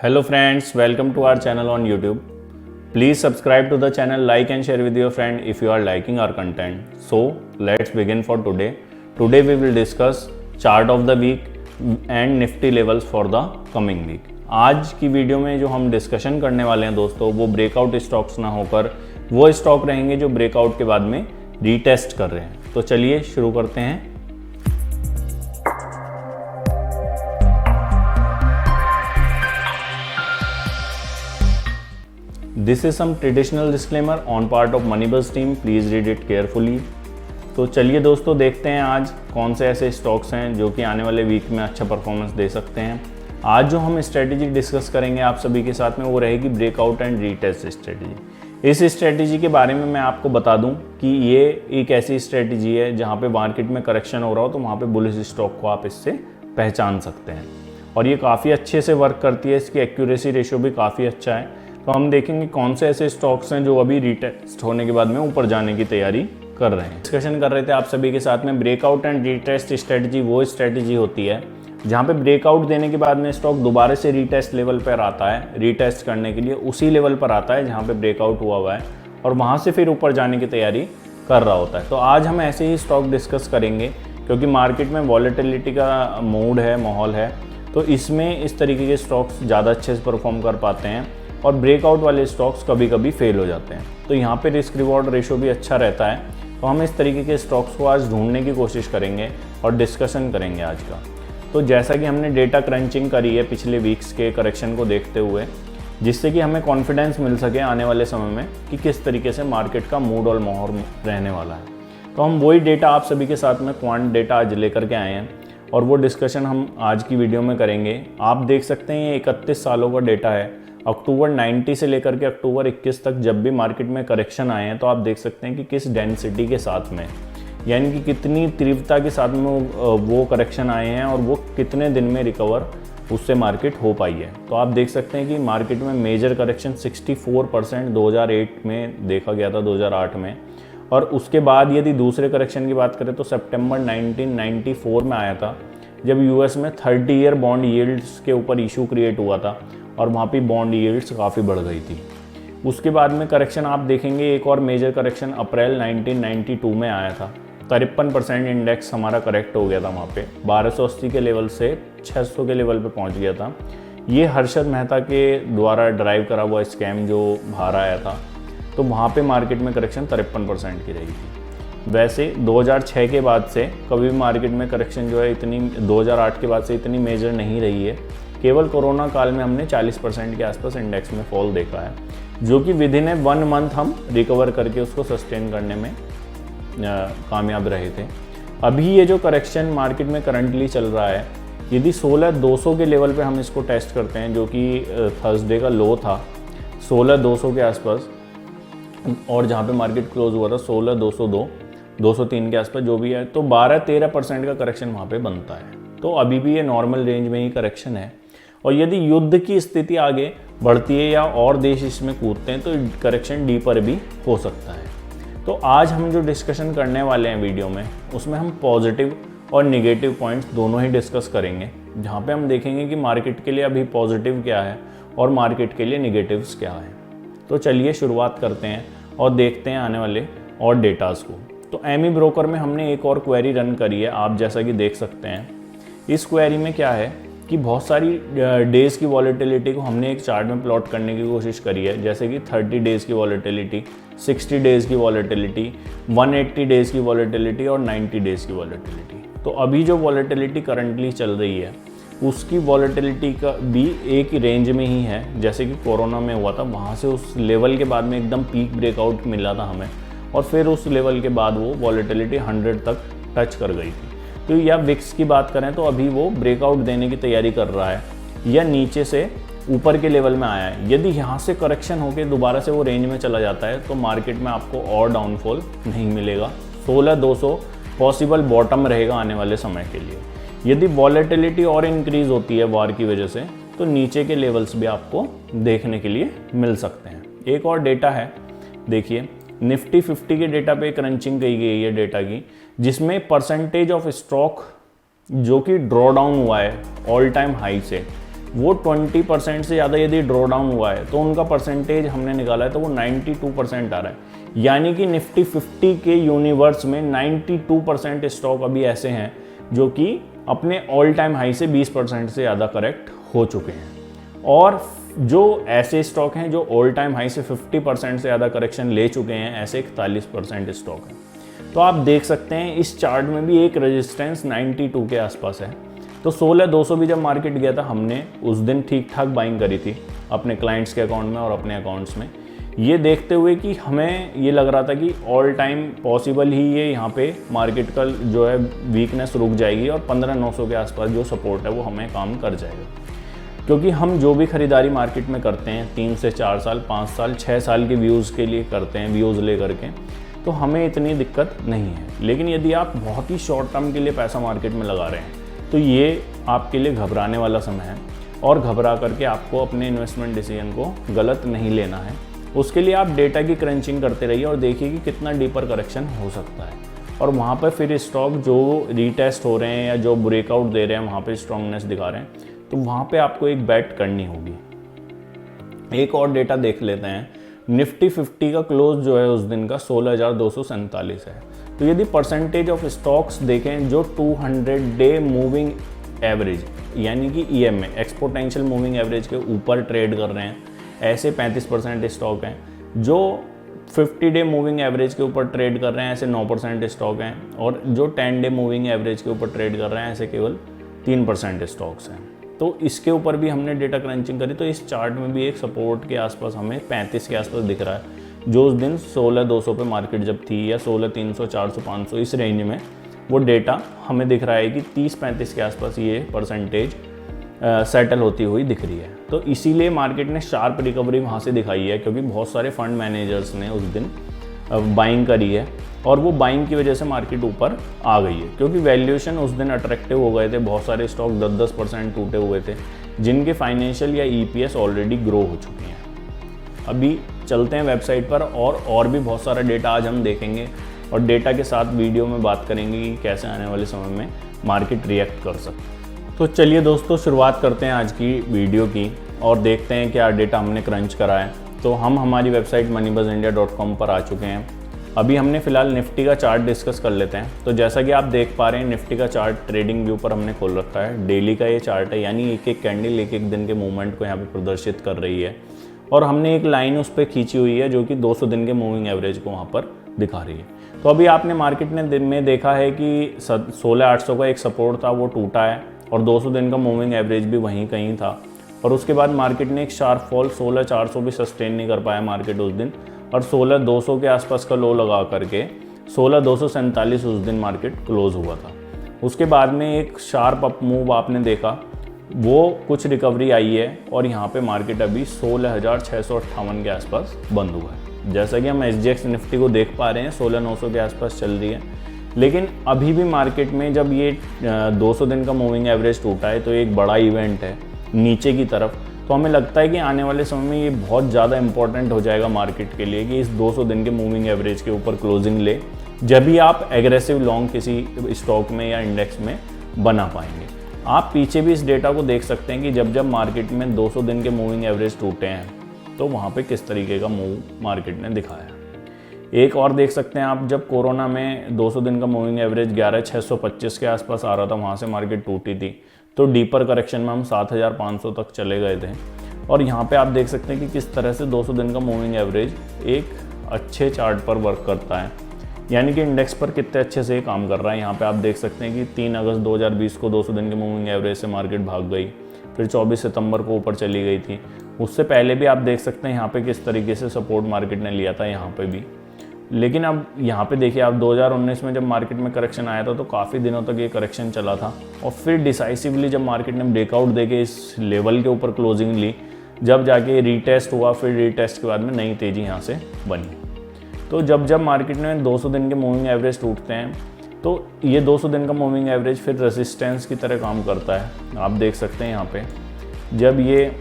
Hello friends, welcome to our channel on YouTube. Please subscribe to the channel, like and share with your friend if you are liking our content. So let's begin for today. Today we will discuss chart of the week and nifty levels for the coming week. आज की video में जो हम discussion करने वाले हैं दोस्तों, वो ब्रेकआउट स्टॉक्स ना होकर वो स्टॉक रहेंगे जो ब्रेकआउट के बाद में रीटेस्ट कर रहे हैं। तो चलिए शुरू करते हैं। This is some traditional disclaimer on part of Moneybuzz team. Please read it carefully. तो चलिए दोस्तों देखते हैं आज कौन से ऐसे स्टॉक्स हैं जो कि आने वाले वीक में अच्छा परफॉर्मेंस दे सकते हैं। आज जो हम स्ट्रेटेजी डिस्कस करेंगे आप सभी के साथ में वो रहेगी ब्रेकआउट एंड रीटेस्ट स्ट्रेटेजी। इस स्ट्रेटेजी के बारे में मैं आपको बता दूं कि ये एक ऐसी स्ट्रेटेजी है जहाँ पे मार्केट में करेक्शन हो रहा हो तो वहाँ पे बुलिश स्टॉक को आप इससे पहचान सकते हैं और ये काफ़ी अच्छे से वर्क करती है। इसकी एक्यूरेसी रेशियो भी काफ़ी अच्छा है। तो हम देखेंगे कौन से ऐसे स्टॉक्स हैं जो अभी रीटेस्ट होने के बाद में ऊपर जाने की तैयारी कर रहे हैं। डिस्कशन कर रहे थे आप सभी के साथ में ब्रेकआउट एंड रीटेस्ट स्ट्रेटजी वो स्ट्रेटजी होती है जहां पे ब्रेकआउट देने के बाद में स्टॉक दोबारा से रीटेस्ट लेवल पर आता है, रीटेस्ट करने के लिए उसी लेवल पर आता है जहां पे ब्रेकआउट हुआ हुआ है और वहां से फिर ऊपर जाने की तैयारी कर रहा होता है। तो आज हम ऐसे ही स्टॉक डिस्कस करेंगे क्योंकि मार्केट में वॉलेटिलिटी का मूड है, माहौल है, तो इसमें इस तरीके के स्टॉक्स ज़्यादा अच्छे से परफॉर्म कर पाते हैं और ब्रेकआउट वाले स्टॉक्स कभी कभी फेल हो जाते हैं। तो यहाँ पे रिस्क रिवॉर्ड रेशो भी अच्छा रहता है। तो हम इस तरीके के स्टॉक्स को आज ढूंढने की कोशिश करेंगे और डिस्कशन करेंगे आज का। तो जैसा कि हमने डेटा क्रंचिंग करी है पिछले वीक्स के करेक्शन को देखते हुए, जिससे कि हमें कॉन्फिडेंस मिल सके आने वाले समय में कि किस तरीके से मार्केट का मूड और माहौल रहने वाला है। तो हम वही डेटा आप सभी के साथ में क्वांट डेटा आज लेकर के आए हैं और वो डिस्कशन हम आज की वीडियो में करेंगे। आप देख सकते हैं ये 31 सालों का डेटा है। अक्टूबर 90 से लेकर के अक्टूबर 21 तक जब भी मार्केट में करेक्शन आए हैं तो आप देख सकते हैं कि किस डेंसिटी के साथ में, यानी कि कितनी तीव्रता के साथ में वो करेक्शन आए हैं और वो कितने दिन में रिकवर उससे मार्केट हो पाई है। तो आप देख सकते हैं कि मार्केट में मेजर करेक्शन 64% 2008 में देखा गया था, 2008 में, और उसके बाद यदि दूसरे करेक्शन की बात करें तो सितंबर 1994 में आया था जब यूएस में 30 ईयर बॉन्ड यील्ड्स के ऊपर इशू क्रिएट हुआ था और वहाँ पे बॉन्ड यील्ड्स काफ़ी बढ़ गई थी। उसके बाद में करेक्शन आप देखेंगे एक और मेजर करेक्शन अप्रैल 1992 में आया था। 53% इंडेक्स हमारा करेक्ट हो गया था वहाँ पे, 1280 के लेवल से 600 के लेवल पे पहुँच गया था। ये हर्षद मेहता के द्वारा ड्राइव करा हुआ स्कैम जो बाहर आया था, तो वहाँ पे मार्केट में करेक्शन 53% की रही थी। वैसे 2006 के बाद से कभी भी मार्केट में करेक्शन जो है इतनी, 2008 के बाद से इतनी मेजर नहीं रही है। केवल कोरोना काल में हमने 40% के आसपास इंडेक्स में फॉल देखा है, जो कि विद इन 1 मंथ हम रिकवर करके उसको सस्टेन करने में कामयाब रहे थे। अभी ये जो करेक्शन मार्केट में करंटली चल रहा है, यदि 16,200 के लेवल पे हम इसको टेस्ट करते हैं, जो कि थर्सडे का लो था 16,200 के आसपास, और जहाँ पे मार्केट क्लोज हुआ था 16,202 203 के आसपास जो भी है, तो 12-13% का करेक्शन वहाँ पे बनता है। तो अभी भी ये नॉर्मल रेंज में ही करेक्शन है और यदि युद्ध की स्थिति आगे बढ़ती है या और देश इसमें कूदते हैं तो करेक्शन डीपर भी हो सकता है। तो आज हम जो डिस्कशन करने वाले हैं वीडियो में, उसमें हम पॉजिटिव और निगेटिव पॉइंट्स दोनों ही डिस्कस करेंगे, जहाँ पे हम देखेंगे कि मार्केट के लिए अभी पॉजिटिव क्या है और मार्केट के लिए निगेटिव्स क्या है। तो चलिए शुरुआत करते हैं और देखते हैं आने वाले और डेटाज को। तो एमी ब्रोकर में हमने एक और क्वेरी रन करी है, आप जैसा कि देख सकते हैं। इस क्वेरी में क्या है कि बहुत सारी डेज़ की वॉलेटिलिटी को हमने एक चार्ट में प्लॉट करने की कोशिश करी है, जैसे कि 30 डेज़ की वॉलेटिलिटी, 60 डेज़ की वॉलेटिलिटी, 180 डेज़ की वॉलेटिलिटी और 90 डेज़ की वॉलेटिलिटी। तो अभी जो वॉलेटिलिटी करंटली चल रही है उसकी वॉलेटिलिटी का भी एक ही रेंज में ही है जैसे कि कोरोना में हुआ था। वहाँ से उस लेवल के बाद में एकदम पीक ब्रेकआउट मिला था हमें और फिर उस लेवल के बाद वो वॉलेटिलिटी 100 तक टच कर गई थी। तो या विक्स की बात करें तो अभी वो ब्रेकआउट देने की तैयारी कर रहा है या नीचे से ऊपर के लेवल में आया है। यदि यहाँ से करेक्शन होकर दोबारा से वो रेंज में चला जाता है तो मार्केट में आपको और डाउनफॉल नहीं मिलेगा। 16,200 पॉसिबल बॉटम रहेगा आने वाले समय के लिए। यदि वॉलेटिलिटी और इंक्रीज होती है वार की वजह से तो नीचे के लेवल्स भी आपको देखने के लिए मिल सकते हैं। एक और डेटा है, देखिए निफ्टी 50 के डेटा पे क्रंचिंग की गई है डेटा की, जिसमें परसेंटेज ऑफ स्टॉक जो कि ड्रॉ डाउन हुआ है ऑल टाइम हाई से, वो 20% से ज़्यादा यदि ड्रॉ डाउन हुआ है तो उनका परसेंटेज हमने निकाला है तो वो 92% आ रहा है। यानी कि निफ्टी 50 के यूनिवर्स में 92% स्टॉक अभी ऐसे हैं जो कि अपने ऑल टाइम हाई से 20% से ज़्यादा करेक्ट हो चुके हैं। और जो ऐसे स्टॉक हैं जो ऑल टाइम हाई से 50% से ज़्यादा करेक्शन ले चुके हैं, ऐसे 41% स्टॉक हैं। तो आप देख सकते हैं इस चार्ट में भी एक रेजिस्टेंस 92 के आसपास है। तो 16,200 भी जब मार्केट गया था, हमने उस दिन ठीक ठाक बाइंग करी थी अपने क्लाइंट्स के अकाउंट में और अपने अकाउंट्स में, ये देखते हुए कि हमें ये लग रहा था कि ऑल टाइम पॉसिबल ही ये यहाँ पे मार्केट का जो है वीकनेस रुक जाएगी और 15,900 के आसपास जो सपोर्ट है वो हमें काम कर जाएगा। क्योंकि हम जो भी ख़रीदारी मार्केट में करते हैं 3 से 4 साल, 5 साल, 6 साल के व्यूज़ के लिए करते हैं, व्यूज़ ले करके, तो हमें इतनी दिक्कत नहीं है। लेकिन यदि आप बहुत ही शॉर्ट टर्म के लिए पैसा मार्केट में लगा रहे हैं तो ये आपके लिए घबराने वाला समय है और घबरा करके आपको अपने इन्वेस्टमेंट डिसीजन को गलत नहीं लेना है। उसके लिए आप डेटा की क्रंचिंग करते रहिए और देखिए कि कितना डीपर करेक्शन हो सकता है, और वहाँ पर फिर स्टॉक जो रीटेस्ट हो रहे हैं या जो ब्रेकआउट दे रहे हैं वहाँ पे स्ट्रांगनेस दिखा रहे हैं, तो वहाँ पे आपको एक बैट करनी होगी। एक और डेटा देख लेते हैं। निफ्टी 50 का क्लोज जो है उस दिन का 16,247 है। तो यदि परसेंटेज ऑफ स्टॉक्स देखें जो 200 डे मूविंग एवरेज यानी कि EMA एक्सपोनेंशियल मूविंग एवरेज के ऊपर ट्रेड कर रहे हैं, ऐसे 35% स्टॉक हैं। जो 50 डे मूविंग एवरेज के ऊपर ट्रेड कर रहे हैं, ऐसे 9% स्टॉक हैं। और जो 10 डे मूविंग एवरेज के ऊपर ट्रेड कर रहे हैं, ऐसे केवल 3% स्टॉक्स हैं। तो इसके ऊपर भी हमने डेटा क्रंचिंग करी, तो इस चार्ट में भी एक सपोर्ट के आसपास हमें 35 के आसपास दिख रहा है, जो उस दिन 16,200 पे मार्केट जब थी या 16,300, 400, 500 इस रेंज में वो डेटा हमें दिख रहा है कि 30-35 के आसपास ये परसेंटेज सेटल होती हुई दिख रही है। तो इसीलिए मार्केट ने शार्प रिकवरी वहाँ से दिखाई है, क्योंकि बहुत सारे फंड मैनेजर्स ने उस दिन बाइंग करी है और वो बाइंग की वजह से मार्केट ऊपर आ गई है, क्योंकि वैल्यूएशन उस दिन अट्रैक्टिव हो गए थे। बहुत सारे स्टॉक 10-10% टूटे हुए थे जिनके फाइनेंशियल या EPS ऑलरेडी ग्रो हो चुके हैं। अभी चलते हैं वेबसाइट पर और भी बहुत सारा डेटा आज हम देखेंगे और डेटा के साथ वीडियो में बात करेंगे कि कैसे आने वाले समय में मार्केट रिएक्ट कर सकते। तो चलिए दोस्तों, शुरुआत करते हैं आज की वीडियो की और देखते हैं क्या डेटा हमने क्रंच करा है। तो हम हमारी वेबसाइट moneybuzzindia.com पर आ चुके हैं। अभी हमने फिलहाल निफ्टी का चार्ट डिस्कस कर लेते हैं। तो जैसा कि आप देख पा रहे हैं, निफ्टी का चार्ट ट्रेडिंग व्यू पर हमने खोल रखा है। डेली का ये चार्ट है, यानी एक एक कैंडल एक एक दिन के मूवमेंट को यहाँ पे प्रदर्शित कर रही है और हमने एक लाइन उस पर खींची हुई है जो कि 200 दिन के मूविंग एवरेज को वहाँ पर दिखा रही है। तो अभी आपने मार्केट ने दिन में देखा है कि 16,800 का एक सपोर्ट था, वो टूटा है और 200 दिन का मूविंग एवरेज भी वहीं कहीं था। और उसके बाद मार्केट ने एक शार्प फॉल 16,400 भी सस्टेन नहीं कर पाया मार्केट उस दिन, और 16,200 के आसपास का लो लगा करके 16,247 उस दिन मार्केट क्लोज हुआ था। उसके बाद में एक शार्प अप मूव आपने देखा, वो कुछ रिकवरी आई है और यहाँ पे मार्केट अभी 16,658 के आसपास बंद हुआ है। जैसा कि हम SGX निफ्टी को देख पा रहे हैं 16,900 के आसपास चल रही है। लेकिन अभी भी मार्केट में जब ये 200 दिन का मूविंग एवरेज टूटा है तो एक बड़ा इवेंट है नीचे की तरफ। तो हमें लगता है कि आने वाले समय में ये बहुत ज़्यादा इंपॉर्टेंट हो जाएगा मार्केट के लिए कि इस 200 दिन के मूविंग एवरेज के ऊपर क्लोजिंग ले, जब भी आप एग्रेसिव लॉन्ग किसी स्टॉक में या इंडेक्स में बना पाएंगे। आप पीछे भी इस डेटा को देख सकते हैं कि जब जब मार्केट में 200 दिन के मूविंग एवरेज टूटे हैं तो वहाँ पे किस तरीके का मूव मार्केट ने दिखाया। एक और देख सकते हैं आप, जब कोरोना में 200 दिन का मूविंग एवरेज 11,625 के आसपास आ रहा था, वहाँ से मार्केट टूटी थी, तो डीपर करेक्शन में हम 7,500 तक चले गए थे। और यहाँ पे आप देख सकते हैं कि किस तरह से 200 दिन का मूविंग एवरेज एक अच्छे चार्ट पर वर्क करता है, यानी कि इंडेक्स पर कितने अच्छे से काम कर रहा है। यहाँ पे आप देख सकते हैं कि 3 अगस्त 2020 को 200 दिन के मूविंग एवरेज से मार्केट भाग गई, फिर 24 सितंबर को ऊपर चली गई थी। उससे पहले भी आप देख सकते हैं यहाँ पे किस तरीके से सपोर्ट मार्केट ने लिया था यहाँ पे भी। लेकिन अब यहाँ पे देखिए आप 2019 में जब मार्केट में करेक्शन आया था तो काफ़ी दिनों तक ये करेक्शन चला था और फिर डिसाइसिवली जब मार्केट ने ब्रेकआउट देके इस लेवल के ऊपर क्लोजिंग ली, जब जाके रीटेस्ट हुआ, फिर रीटेस्ट के बाद में नई तेज़ी यहाँ से बनी। तो जब जब मार्केट में 200 दिन के मूविंग एवरेज टूटते हैं तो ये 200 दिन का मूविंग एवरेज फिर रेजिस्टेंस की तरह काम करता है। आप देख सकते हैं यहाँ पे जब ये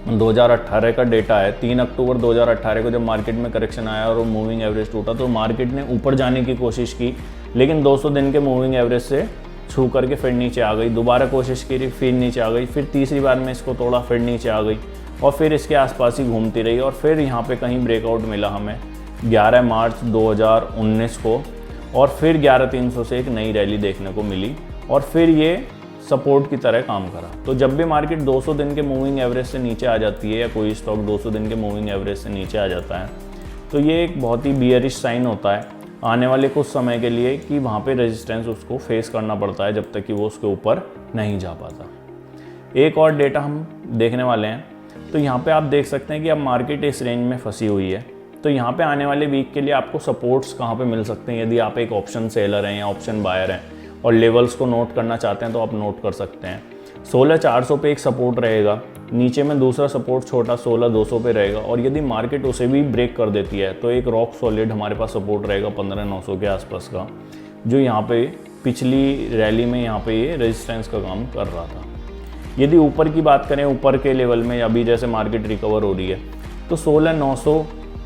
2018 का डेटा है, 3 अक्टूबर 2018 को जब मार्केट में करेक्शन आया और वो मूविंग एवरेज टूटा तो मार्केट ने ऊपर जाने की कोशिश की, लेकिन 200 दिन के मूविंग एवरेज से छू करके फिर नीचे आ गई, दोबारा कोशिश की फिर नीचे आ गई, फिर तीसरी बार में इसको तोड़ा फिर नीचे आ गई और फिर इसके आसपास ही घूमती रही और फिर यहाँ पे कहीं ब्रेकआउट मिला हमें 11 मार्च 2019 को और फिर 11,300 से एक नई रैली देखने को मिली और फिर ये सपोर्ट की तरह काम करा। तो जब भी मार्केट 200 दिन के मूविंग एवरेज से नीचे आ जाती है या कोई स्टॉक 200 दिन के मूविंग एवरेज से नीचे आ जाता है तो ये एक बहुत ही बियरिश साइन होता है आने वाले कुछ समय के लिए कि वहाँ पे रेजिस्टेंस उसको फेस करना पड़ता है जब तक कि वो उसके ऊपर नहीं जा पाता। एक और डेटा हम देखने वाले हैं, तो यहाँ पे आप देख सकते हैं कि अब मार्केट इस रेंज में फंसी हुई है। तो यहाँ पे आने वाले वीक के लिए आपको सपोर्ट्स कहाँ पे मिल सकते हैं, यदि आप एक ऑप्शन सेलर हैं या ऑप्शन बायर हैं और लेवल्स को नोट करना चाहते हैं तो आप नोट कर सकते हैं। 16,400 पे एक सपोर्ट रहेगा, नीचे में दूसरा सपोर्ट छोटा 16,200 पे रहेगा और यदि मार्केट उसे भी ब्रेक कर देती है तो एक रॉक सॉलिड हमारे पास सपोर्ट रहेगा 15,900 के आसपास का, जो यहाँ पे पिछली रैली में यहाँ पे ये रेजिस्टेंस का काम कर रहा था। यदि ऊपर की बात करें, ऊपर के लेवल में अभी जैसे मार्केट रिकवर हो रही है तो 16,900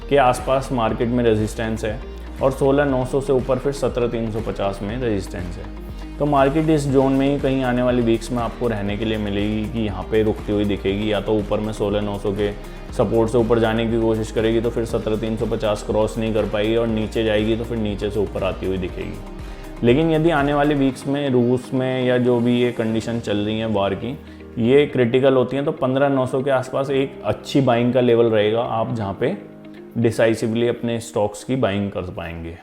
के आसपास मार्केट में रेजिस्टेंस है और 16,900 से ऊपर फिर 17,350 में रेजिस्टेंस है। तो मार्केट इस जोन में ही कहीं आने वाली वीक्स में आपको रहने के लिए मिलेगी कि यहाँ पे रुकती हुई दिखेगी, या तो ऊपर में 16,900 के सपोर्ट से ऊपर जाने की कोशिश करेगी तो फिर 17,350 क्रॉस नहीं कर पाएगी और नीचे जाएगी तो फिर नीचे से ऊपर आती हुई दिखेगी। लेकिन यदि आने वाले वीक्स में रूस में या जो भी ये कंडीशन चल रही है वार की, ये क्रिटिकल होती हैं तो 15,900 के आसपास एक अच्छी बाइंग का लेवल रहेगा, आप जहाँ पे डिसाइसिवली अपने स्टॉक्स की बाइंग कर पाएंगे।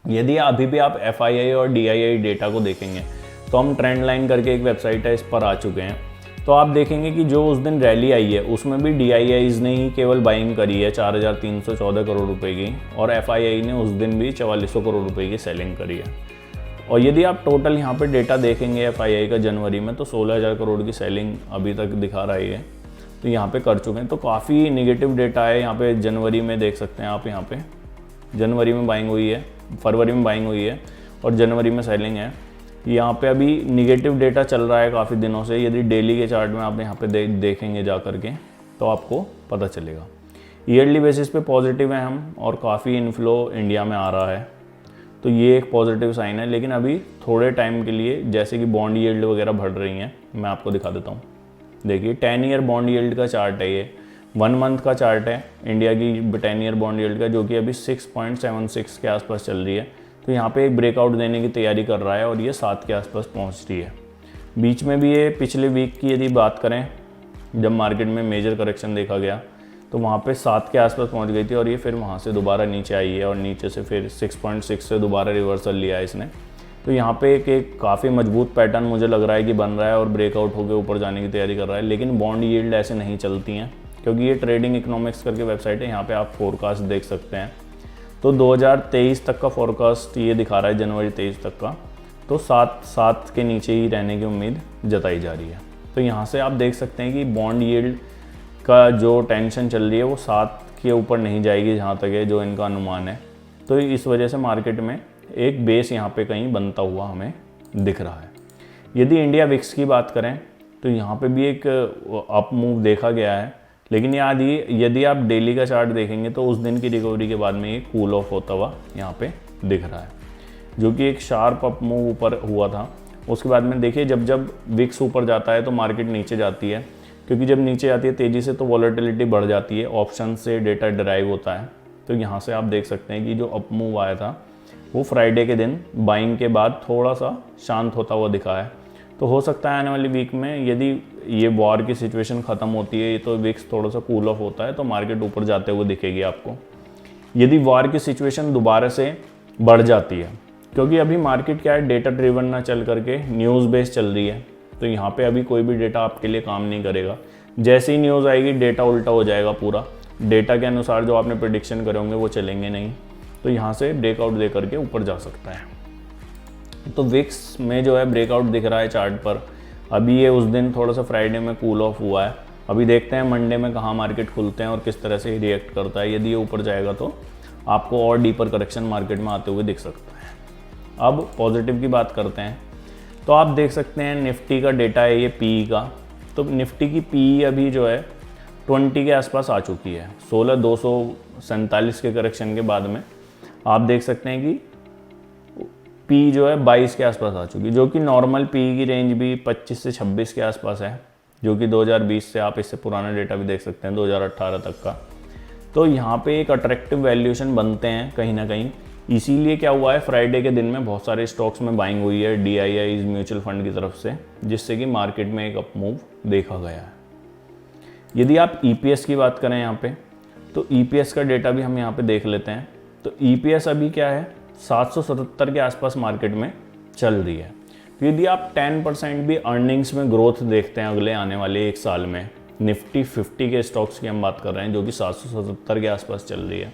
यदि अभी भी आप FII और DII डेटा को देखेंगे तो हम ट्रेंड लाइन करके एक वेबसाइट है, इस पर आ चुके हैं, तो आप देखेंगे कि जो उस दिन रैली आई है उसमें भी DIIs ने ही केवल बाइंग करी है 4,314 करोड़ रुपए की और FII ने उस दिन भी 4,400 करोड़ रुपए की सेलिंग करी है। और यदि आप टोटल यहाँ पे डेटा देखेंगे FII का जनवरी में तो 16,000 करोड़ की सेलिंग अभी तक दिखा रहा है, तो यहाँ पे कर चुके हैं। तो काफ़ी निगेटिव डेटा है यहाँ पे। जनवरी में देख सकते हैं आप, यहाँ पे जनवरी में बाइंग हुई है, फरवरी में बाइंग हुई है और जनवरी में सेलिंग है। यहाँ पे अभी निगेटिव डेटा चल रहा है काफ़ी दिनों से। यदि डेली के चार्ट में आप यहाँ पे देखेंगे जा करके तो आपको पता चलेगा। ईयरली बेसिस पे पॉजिटिव हैं हम और काफ़ी इनफ्लो इंडिया में आ रहा है, तो ये एक पॉजिटिव साइन है। लेकिन अभी थोड़े टाइम के लिए जैसे कि बॉन्ड यील्ड वगैरह बढ़ रही हैं, मैं आपको दिखा देता हूँ। देखिए 10 ईयर बॉन्ड यील्ड का चार्ट है, ये 1 मंथ का चार्ट है इंडिया की 10 ईयर बॉन्ड यील्ड का, जो कि अभी 6.76 के आसपास चल रही है। तो यहाँ पे एक ब्रेकआउट देने की तैयारी कर रहा है और ये 7 के आसपास पहुँच रही है। बीच में भी ये पिछले वीक की यदि बात करें, जब मार्केट में मेजर करेक्शन देखा गया तो वहाँ पे 7 के आसपास पहुँच गई थी और ये फिर वहाँ से दोबारा नीचे आई है और नीचे से फिर 6.6 से दोबारा रिवर्सल लिया है इसने। तो यहाँ पे एक काफ़ी मजबूत पैटर्न मुझे लग रहा है कि बन रहा है और ब्रेकआउट होकर ऊपर जाने की तैयारी कर रहा है। लेकिन बॉन्ड यील्ड ऐसे नहीं चलती हैं, क्योंकि ये ट्रेडिंग इकोनॉमिक्स करके वेबसाइट है, यहाँ पे आप फोरकास्ट देख सकते हैं। तो 2023 तक का फोरकास्ट ये दिखा रहा है, जनवरी 23 तक का, तो 7 के नीचे ही रहने की उम्मीद जताई जा रही है। तो यहाँ से आप देख सकते हैं कि बॉन्ड यील्ड का जो टेंशन चल रही है वो 7 के ऊपर नहीं जाएगी, जहाँ तक है जो इनका अनुमान है। तो इस वजह से मार्केट में एक बेस यहाँ पे कहीं बनता हुआ हमें दिख रहा है। यदि इंडिया विक्स की बात करें तो यहाँ पे भी एक अप मूव देखा गया है, लेकिन यदि आप डेली का चार्ट देखेंगे तो उस दिन की रिकवरी के बाद में ये कूल ऑफ होता हुआ यहाँ पे दिख रहा है, जो कि एक शार्प अप मूव ऊपर हुआ था। उसके बाद में देखिए जब विक्स ऊपर जाता है तो मार्केट नीचे जाती है, क्योंकि जब नीचे जाती है तेज़ी से तो वॉलेटिलिटी बढ़ जाती है, ऑप्शन से डेटा ड्राइव होता है। तो यहाँ से आप देख सकते हैं कि जो अप मूव आया था वो फ्राइडे के दिन बाइंग के बाद थोड़ा सा शांत होता हुआ दिखा है। तो हो सकता है आने वाली वीक में यदि ये वॉर की सिचुएशन ख़त्म होती है तो विक्स थोड़ा सा कूल ऑफ होता है तो मार्केट ऊपर जाते हुए दिखेगी आपको। यदि वॉर की सिचुएशन दोबारा से बढ़ जाती है, क्योंकि अभी मार्केट क्या है, डेटा ड्रिवन ना चल करके न्यूज़ बेस्ड चल रही है, तो यहाँ पे अभी कोई भी डेटा आपके लिए काम नहीं करेगा। जैसे ही न्यूज़ आएगी डेटा उल्टा हो जाएगा पूरा, डेटा के अनुसार जो आपने प्रेडिक्शन करे होंगे वो चलेंगे नहीं। तो यहाँ से ब्रेकआउट दे करके ऊपर जा सकता है। तो विक्स में जो है ब्रेकआउट दिख रहा है चार्ट पर। अभी ये उस दिन थोड़ा सा फ्राइडे में कूल ऑफ हुआ है। अभी देखते हैं मंडे में कहाँ मार्केट खुलते हैं और किस तरह से रिएक्ट करता है। यदि ये ऊपर जाएगा तो आपको और डीपर करेक्शन मार्केट में आते हुए दिख सकता है। अब पॉजिटिव की बात करते हैं तो आप देख सकते हैं निफ्टी का डेटा है ये पीई का। तो निफ्टी की पीई अभी जो है 20 के आसपास आ चुकी है। 16,247 के करेक्शन के बाद में आप देख सकते हैं कि पी जो है 22 के आसपास आ चुकी, जो कि नॉर्मल पी की रेंज भी 25 से 26 के आसपास है, जो कि 2020 से आप इससे पुराना डेटा भी देख सकते हैं 2018 तक का। तो यहाँ पे एक अट्रैक्टिव वैल्यूएशन बनते हैं कहीं ना कहीं। इसीलिए क्या हुआ है, फ्राइडे के दिन में बहुत सारे स्टॉक्स में बाइंग हुई है DIIs म्यूचुअल फंड की तरफ से, जिससे कि मार्केट में एक अप मूव देखा गया है। यदि आप EPS की बात करें यहाँ पे, तो EPS का डेटा भी हम यहाँ पे देख लेते हैं। तो EPS अभी क्या है, 777 के आसपास मार्केट में चल रही है। तो यदि आप 10% भी अर्निंग्स में ग्रोथ देखते हैं अगले आने वाले एक साल में, निफ्टी 50 के स्टॉक्स की हम बात कर रहे हैं जो कि 777 के आसपास चल रही है,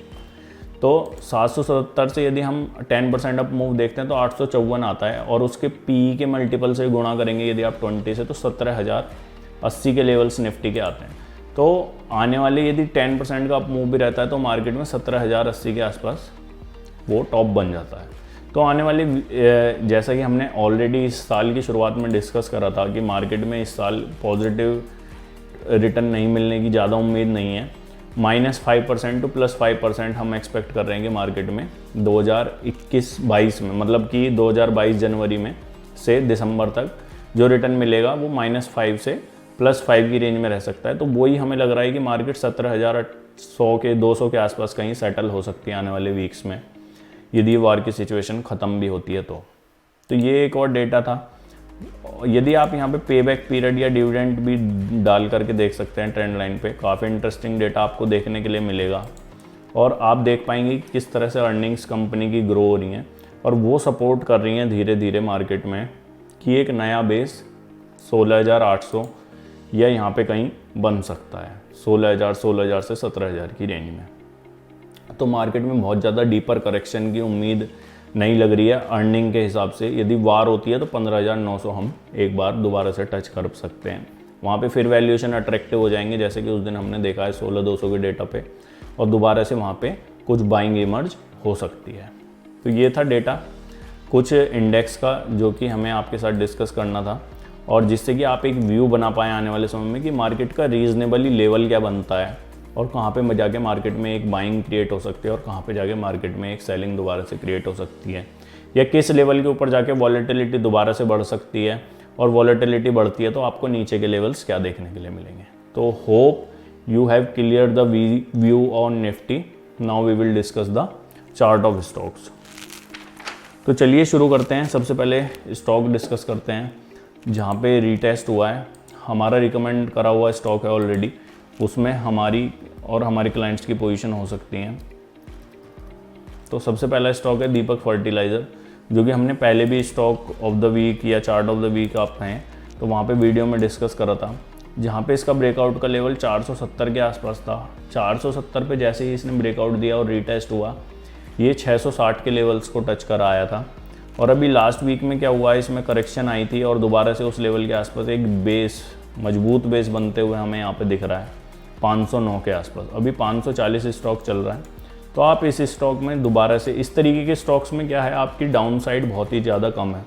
तो 777 से यदि हम 10% अप मूव देखते हैं तो 854 आता है, और उसके PE के मल्टीपल से गुणा करेंगे यदि आप 20 से, तो 17,080 के लेवल्स निफ्टी के आते हैं। तो आने वाले यदि 10% का अप मूव भी रहता है तो मार्केट में 17,080 के आसपास वो टॉप बन जाता है। तो आने वाले जैसा कि हमने ऑलरेडी इस साल की शुरुआत में डिस्कस करा था कि मार्केट में इस साल पॉजिटिव रिटर्न नहीं मिलने की ज़्यादा उम्मीद नहीं है। -5% टू +5% हम एक्सपेक्ट कर रहे हैं कि मार्केट में 2021-22 में, मतलब कि 2022 जनवरी में से दिसंबर तक जो रिटर्न मिलेगा वो -5 से +5 की रेंज में रह सकता है। तो वही हमें लग रहा है कि मार्केट 17,100 के 200 के आसपास कहीं सेटल हो सकती है आने वाले वीक्स में, यदि वार की सिचुएशन ख़त्म भी होती है तो ये एक और डेटा था। यदि आप यहाँ पे पेबैक पीरियड या डिविडेंड भी डाल करके देख सकते हैं ट्रेंड लाइन पे, काफ़ी इंटरेस्टिंग डेटा आपको देखने के लिए मिलेगा, और आप देख पाएंगे कि किस तरह से अर्निंग्स कंपनी की ग्रो हो रही हैं, और वो सपोर्ट कर रही हैं धीरे धीरे मार्केट में कि एक नया बेस 16,800 या यहाँ पे कहीं बन सकता है, 16,000 से 17,000 की रेंज में। तो मार्केट में बहुत ज़्यादा डीपर करेक्शन की उम्मीद नहीं लग रही है अर्निंग के हिसाब से। यदि वार होती है तो 15,900 हम एक बार दोबारा से टच कर सकते हैं, वहाँ पे फिर वैल्यूएशन अट्रैक्टिव हो जाएंगे, जैसे कि उस दिन हमने देखा है 16,200 के डेटा पे, और दोबारा से वहाँ पे कुछ बाइंग इमर्ज हो सकती है। तो ये था डेटा कुछ इंडेक्स का जो कि हमें आपके साथ डिस्कस करना था, और जिससे कि आप एक व्यू बना पाएँ आने वाले समय में कि मार्केट का रीजनेबली लेवल क्या बनता है, और कहाँ पे जाके मार्केट में एक बाइंग क्रिएट हो सकती है, और कहाँ पे जाके मार्केट में एक सेलिंग दोबारा से क्रिएट हो सकती है, या किस लेवल के ऊपर जाके वॉलेटिलिटी दोबारा से बढ़ सकती है, और वॉलेटिलिटी बढ़ती है तो आपको नीचे के लेवल्स क्या देखने के लिए मिलेंगे। तो hope you have clear the view on Nifty. Now we will discuss the chart of stocks. तो चलिए शुरू करते हैं। सबसे पहले स्टॉक डिस्कस करते हैं जहाँ पे रीटेस्ट हुआ है, हमारा रिकमेंड करा हुआ स्टॉक है ऑलरेडी, उसमें हमारी और हमारे क्लाइंट्स की पोजीशन हो सकती हैं। तो सबसे पहला स्टॉक है दीपक फर्टिलाइज़र, जो कि हमने पहले भी स्टॉक ऑफ द वीक या चार्ट ऑफ द वीक आप कहें तो वहाँ पे वीडियो में डिस्कस करा था, जहाँ पे इसका ब्रेकआउट का लेवल 470 के आसपास था। 470 पे जैसे ही इसने ब्रेकआउट दिया और रीटेस्ट हुआ, ये 660 के लेवल्स को टच कर आया था, और अभी लास्ट वीक में क्या हुआ है, इसमें करेक्शन आई थी और दोबारा से उस लेवल के आसपास एक बेस, मजबूत बेस बनते हुए हमें यहाँ पे दिख रहा है 509 के आसपास। अभी 540 स्टॉक चल रहा है। तो आप इस स्टॉक में दोबारा से, इस तरीके के स्टॉक्स में क्या है, आपकी डाउन साइड बहुत ही ज़्यादा कम है।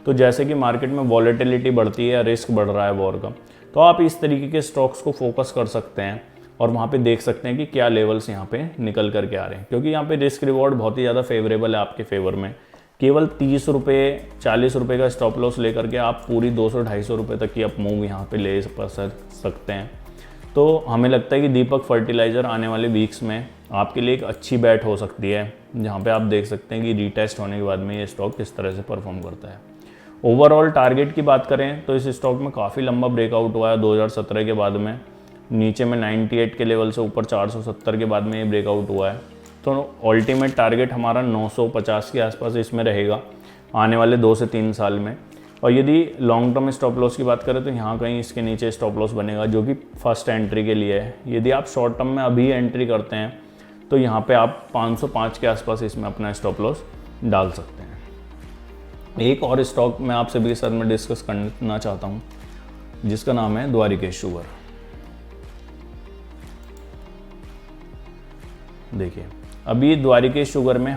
तो जैसे कि मार्केट में वॉलेटिलिटी बढ़ती है या रिस्क बढ़ रहा है वॉर का, तो आप इस तरीके के स्टॉक्स को फोकस कर सकते हैं और वहाँ पे देख सकते हैं कि क्या लेवल्स यहाँ पे निकल करके आ रहे हैं, क्योंकि यहाँ पे रिस्क रिवॉर्ड बहुत ही ज़्यादा फेवरेबल है आपके फेवर में। केवल 30 रुपये 40 रुपये का स्टॉप लॉस लेकर के आप पूरी 200-250 रुपये तक की अप मूव यहाँ पे ले सकते हैं। तो हमें लगता है कि दीपक फर्टिलाइज़र आने वाले वीक्स में आपके लिए एक अच्छी बैट हो सकती है, जहाँ पे आप देख सकते हैं कि रीटेस्ट होने के बाद में ये स्टॉक किस तरह से परफॉर्म करता है। ओवरऑल टारगेट की बात करें तो इस स्टॉक में काफ़ी लंबा ब्रेकआउट हुआ है 2017 के बाद में, नीचे में 98 के लेवल से ऊपर 470 के बाद में ये ब्रेकआउट हुआ है। तो अल्टीमेट टारगेट हमारा 950 के आसपास इसमें रहेगा आने वाले 2 से 3 साल में। और यदि लॉन्ग टर्म स्टॉप लॉस की बात करें तो यहाँ कहीं इसके नीचे स्टॉप लॉस बनेगा, जो कि फर्स्ट एंट्री के लिए है। यदि आप शॉर्ट टर्म में अभी एंट्री करते हैं तो यहाँ पे आप 505 के आसपास इसमें अपना स्टॉप लॉस डाल सकते हैं। एक और स्टॉक मैं आप सभी के साथ में डिस्कस करना चाहता हूँ, जिसका नाम है द्वारिकेश शुगर। देखिए, अभी द्वारिकेश शुगर में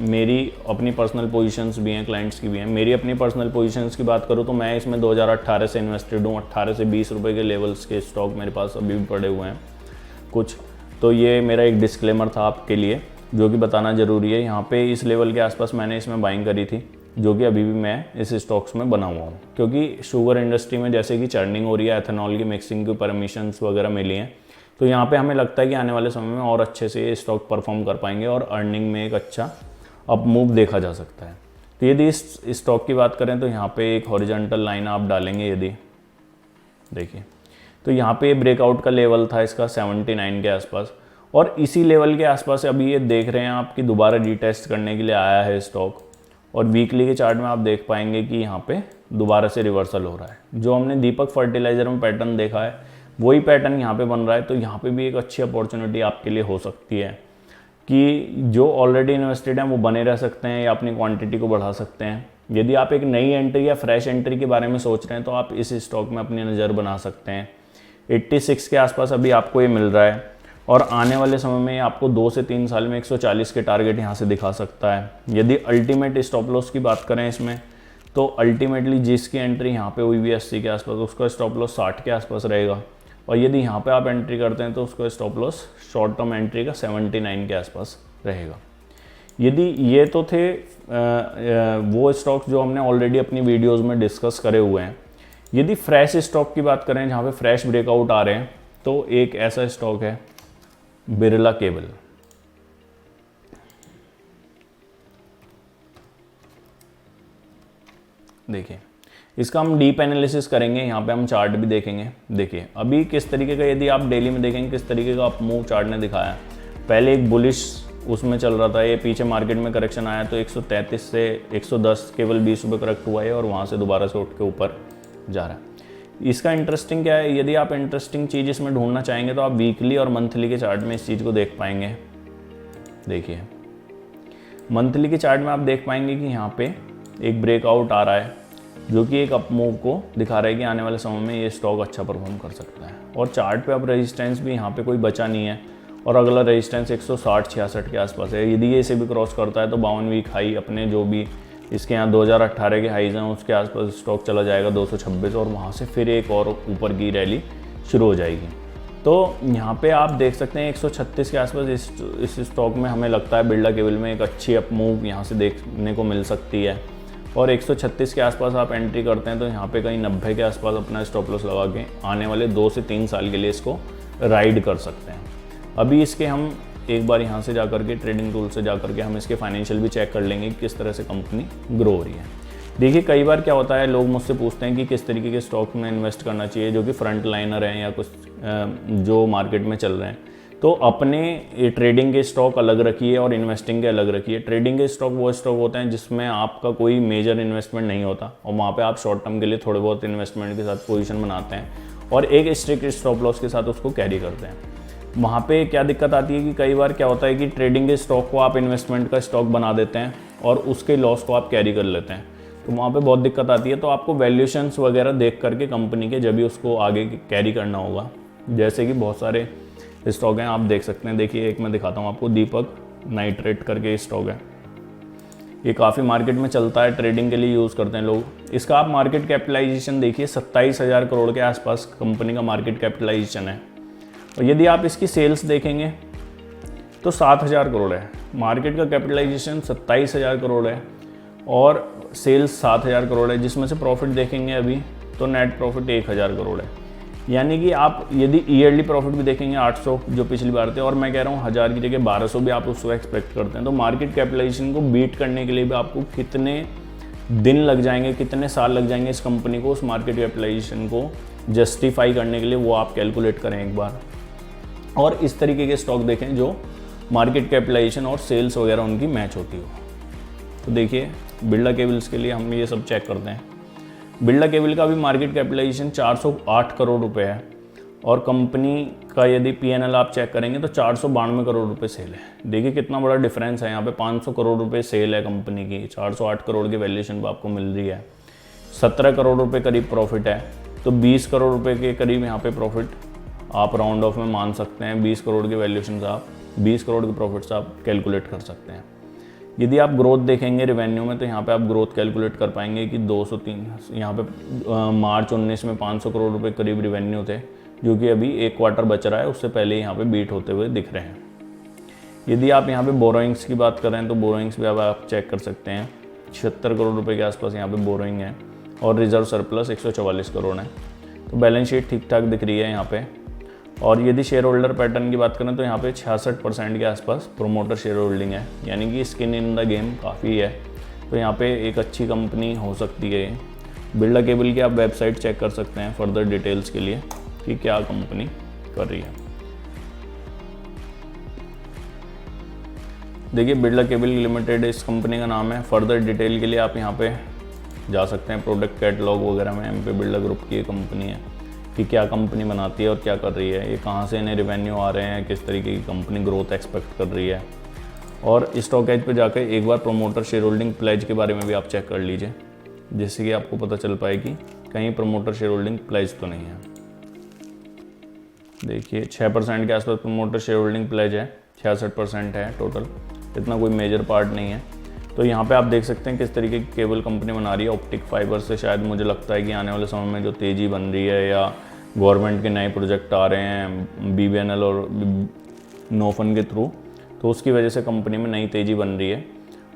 मेरी अपनी पर्सनल पोजीशंस भी हैं, क्लाइंट्स की भी हैं। मेरी अपनी पर्सनल पोजीशंस की बात करूँ तो मैं इसमें 2018 से इन्वेस्टेड हूँ। 18 से 20 रुपए के लेवल्स के स्टॉक मेरे पास अभी भी पड़े हुए हैं कुछ। तो ये मेरा एक डिस्क्लेमर था आपके लिए, जो कि बताना ज़रूरी है। यहाँ पे इस लेवल के आसपास मैंने इसमें बाइंग करी थी जो कि अभी भी मैं इस स्टॉक्स में बना हुआ हूँ, क्योंकि शुगर इंडस्ट्री में जैसे कि चर्निंग हो रही है, एथेनॉल की मिक्सिंग की परमिशंस वगैरह मिली हैं, तो यहाँ पे हमें लगता है कि आने वाले समय में और अच्छे से ये स्टॉक परफॉर्म कर पाएंगे और अर्निंग में एक अच्छा अप मूव देखा जा सकता है। तो यदि इस स्टॉक की बात करें तो यहाँ पे एक हॉरिजॉन्टल लाइन आप डालेंगे, यदि देखिए तो यहाँ पे ब्रेकआउट का लेवल था इसका 79 के आसपास, और इसी लेवल के आसपास अभी ये देख रहे हैं आप कि दोबारा रीटेस्ट करने के लिए आया है स्टॉक। और वीकली के चार्ट में आप देख पाएंगे कि यहाँ पे दोबारा से रिवर्सल हो रहा है। जो हमने दीपक फर्टिलाइजर में पैटर्न देखा है वही पैटर्न यहाँ पे बन रहा है। तो यहाँ पे भी एक अच्छी अपॉर्चुनिटी आपके लिए हो सकती है कि जो ऑलरेडी इन्वेस्टेड हैं वो बने रह सकते हैं या अपनी क्वांटिटी को बढ़ा सकते हैं। यदि आप एक नई एंट्री या फ्रेश एंट्री के बारे में सोच रहे हैं तो आप इस स्टॉक में अपनी नज़र बना सकते हैं। 86 के आसपास अभी आपको ये मिल रहा है और आने वाले समय में आपको 2 से 3 साल में 140 के टारगेट यहाँ से दिखा सकता है। यदि अल्टीमेट स्टॉप लॉस की बात करें इसमें, तो अल्टीमेटली जिसकी एंट्री यहाँ पे हुई हुई 80 के आसपास, उसका स्टॉप लॉस 60 के आसपास रहेगा। और यदि यहाँ पे आप एंट्री करते हैं तो उसका stop loss short term entry का 79 के आसपास रहेगा। यदि ये तो थे वो स्टॉक्स जो हमने ऑलरेडी अपनी वीडियोज़ में डिस्कस करे हुए हैं। यदि फ्रेश स्टॉक की बात करें जहाँ पे फ्रेश ब्रेकआउट आ रहे हैं, तो एक ऐसा स्टॉक है बिरला केबल। देखिए इसका हम डीप एनालिसिस करेंगे, यहाँ पे हम चार्ट भी देखेंगे। देखिए अभी किस तरीके का, यदि आप डेली में देखेंगे किस तरीके का अप मूव चार्ट ने दिखाया। पहले एक बुलिश उसमें चल रहा था, ये पीछे मार्केट में करेक्शन आया तो 133 से 110 केवल 20 रुपये करेक्ट हुआ है और वहाँ से दोबारा से उठ के ऊपर जा रहा है। इसका इंटरेस्टिंग क्या है, यदि आप इंटरेस्टिंग चीज़ इसमें ढूंढना चाहेंगे तो आप वीकली और मंथली के चार्ट में इस चीज़ को देख पाएंगे। देखिए मंथली के चार्ट में आप देख पाएंगे कि यहाँ पे एक ब्रेकआउट आ रहा है जो कि एक अप मूव को दिखा रहा है कि आने वाले समय में ये स्टॉक अच्छा परफॉर्म कर सकता है। और चार्ट पे अब रेजिस्टेंस भी यहाँ पे कोई बचा नहीं है और अगला रेजिस्टेंस 160-66 के आसपास है। यदि ये इसे भी क्रॉस करता है तो 52 वीक हाई अपने जो भी इसके यहाँ 2018 के हाईज हैं उसके आसपास स्टॉक चला जाएगा 226 और वहाँ से फिर एक और ऊपर की रैली शुरू हो जाएगी। तो यहाँ पे आप देख सकते हैं 136 के आसपास इस स्टॉक में हमें लगता है बिरला केबल में एक अच्छी अप मूव यहाँ से देखने को मिल सकती है। और 136 के आसपास आप एंट्री करते हैं तो यहाँ पे कहीं 90 के आसपास अपना स्टॉप लॉस लगा के आने वाले 2 से 3 साल के लिए इसको राइड कर सकते हैं। अभी इसके हम एक बार यहाँ से जाकर के ट्रेडिंग टूल से जाकर के हम इसके फाइनेंशियल भी चेक कर लेंगे कि किस तरह से कंपनी ग्रो हो रही है। देखिए कई बार क्या होता है, लोग मुझसे पूछते हैं कि किस तरीके के स्टॉक में इन्वेस्ट करना चाहिए जो कि फ्रंट लाइनर हैं या कुछ जो मार्केट में चल रहे हैं। तो अपने ट्रेडिंग के स्टॉक अलग रखिए और इन्वेस्टिंग के अलग रखिए। ट्रेडिंग के स्टॉक वो स्टॉक होते हैं जिसमें आपका कोई मेजर इन्वेस्टमेंट नहीं होता और वहाँ पे आप शॉर्ट टर्म के लिए थोड़े बहुत इन्वेस्टमेंट के साथ पोजीशन बनाते हैं और एक स्ट्रिक्ट स्टॉप लॉस के साथ उसको कैरी करते हैं। वहाँ पे क्या दिक्कत आती है कि कई बार क्या होता है कि ट्रेडिंग के स्टॉक को आप इन्वेस्टमेंट का स्टॉक बना देते हैं और उसके लॉस को आप कैरी कर लेते हैं, तो वहाँ पे बहुत दिक्कत आती है। तो आपको वैल्यूएशंस वगैरह देख करके कंपनी के जब भी उसको आगे कैरी करना होगा। जैसे कि बहुत सारे स्टॉक हैं आप देख सकते हैं। देखिए एक मैं दिखाता हूँ आपको, दीपक नाइट्रेट करके स्टॉक है। ये काफ़ी मार्केट में चलता है, ट्रेडिंग के लिए यूज़ करते हैं लोग। इसका आप मार्केट कैपिटलाइजेशन देखिए 27,000 करोड़ के आसपास कंपनी का मार्केट कैपिटलाइजेशन है। और यदि आप इसकी सेल्स देखेंगे तो 7,000 करोड़ है। मार्केट का कैपिटलाइजेशन 27,000 करोड़ है और सेल्स 7,000 करोड़ है, जिसमें से प्रॉफिट देखेंगे अभी तो नेट प्रॉफिट 1,000 करोड़ है। यानी कि आप यदि ईयरली प्रॉफिट भी देखेंगे 800 जो पिछली बार थे, और मैं कह रहा हूँ 1000 की जगह 1200 भी आप उसको एक्सपेक्ट करते हैं, तो मार्केट कैपिटलाइजेशन को बीट करने के लिए भी आपको कितने दिन लग जाएंगे, कितने साल लग जाएंगे इस कंपनी को उस मार्केट कैपिटलाइजेशन को जस्टिफाई करने के लिए, वो आप कैलकुलेट करें एक बार। और इस तरीके के स्टॉक देखें जो मार्केट कैपिटलाइजेशन और सेल्स वगैरह उनकी मैच होती हो। तो देखिए बिरला केबल्स के लिए हम ये सब चेक करते हैं। बिरला केबल का भी मार्केट कैपिटलाइजेशन 408 करोड़ रुपए है और कंपनी का यदि पीएनएल आप चेक करेंगे तो 492 करोड़ रुपए सेल है। देखिए कितना बड़ा डिफरेंस है यहाँ पे, 500 करोड़ रुपए सेल है कंपनी की, 408 करोड़ की वैल्यूएशन आपको मिल रही है। 17 करोड़ रुपए करीब प्रॉफिट है, तो 20 करोड़ रुपए के करीब यहाँ पे प्रॉफिट आप राउंड ऑफ में मान सकते हैं। 20 करोड़ की वैल्यूएशन आप 20 करोड़ के प्रॉफिट्स आप कैलकुलेट कर सकते हैं। यदि आप ग्रोथ देखेंगे रेवेन्यू में तो यहाँ पे आप ग्रोथ कैलकुलेट कर पाएंगे कि 203 यहाँ पे मार्च 19 में 500 करोड़ रुपए करीब रेवेन्यू थे, जो कि अभी एक क्वार्टर बच रहा है, उससे पहले यहाँ पे बीट होते हुए दिख रहे हैं। यदि आप यहाँ पे बोरोइंग्स की बात करें तो बोरोइंग्स भी अब आप चेक कर सकते हैं। 76 करोड़ रुपए के आसपास यहाँ पे बोरोइंग है और रिजर्व सरप्लस 144 करोड़ है। तो बैलेंस शीट ठीक ठाक दिख रही है यहाँ पे। और यदि शेयर होल्डर पैटर्न की बात करें तो यहाँ पे 66% के आसपास प्रोमोटर शेयर होल्डिंग है, यानी कि स्किन इन द गेम काफ़ी है। तो यहाँ पे एक अच्छी कंपनी हो सकती है। बिरला केबल की आप वेबसाइट चेक कर सकते हैं फर्दर डिटेल्स के लिए कि क्या कंपनी कर रही है। देखिए बिरला केबल लिमिटेड इस कंपनी का नाम है। फर्दर डिटेल के लिए आप यहाँ पे जा सकते हैं प्रोडक्ट कैटलॉग वगैरह में। एम पे बिरला ग्रुप की कंपनी है कि क्या कंपनी बनाती है और क्या कर रही है, ये कहाँ से इन्हें रेवेन्यू आ रहे हैं, किस तरीके की कंपनी ग्रोथ एक्सपेक्ट कर रही है। और स्टॉक एज पे जाकर एक बार प्रोमोटर शेयर होल्डिंग प्लेज के बारे में भी आप चेक कर लीजिए, जिससे कि आपको पता चल पाए कि कहीं प्रमोटर शेयर होल्डिंग प्लेज तो नहीं है। देखिए 6% के आसपास प्रमोटर शेयर होल्डिंग प्लेज है, 66% है टोटल, इतना कोई मेजर पार्ट नहीं है। तो यहाँ पे आप देख सकते हैं किस तरीके की केबल कंपनी बना रही है। ऑप्टिक फाइबर से शायद मुझे लगता है कि आने वाले समय में जो तेज़ी बन रही है या गवर्नमेंट के नए प्रोजेक्ट आ रहे हैं BBNL और नोफन के थ्रू, तो उसकी वजह से कंपनी में नई तेज़ी बन रही है।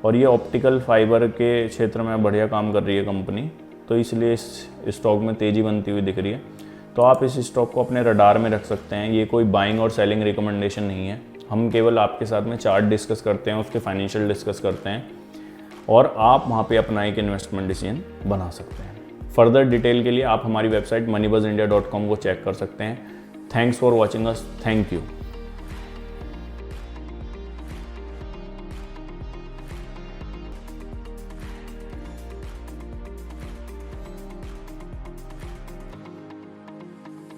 और ये ऑप्टिकल फाइबर के क्षेत्र में बढ़िया काम कर रही है कंपनी, तो इसलिए इस स्टॉक में तेज़ी बनती हुई दिख रही है। तो आप इस स्टॉक को अपने रडार में रख सकते हैं। ये कोई बाइंग और सेलिंग रिकमेंडेशन नहीं है, हम केवल आपके साथ में चार्ट डिस्कस करते हैं, उसके फाइनेंशियल डिस्कस करते हैं और आप वहाँ पे अपना एक इन्वेस्टमेंट डिसीजन बना सकते हैं। फर्दर डिटेल के लिए आप हमारी वेबसाइट moneybuzzindia.com को चेक कर सकते हैं। Thanks for watching us, thank you.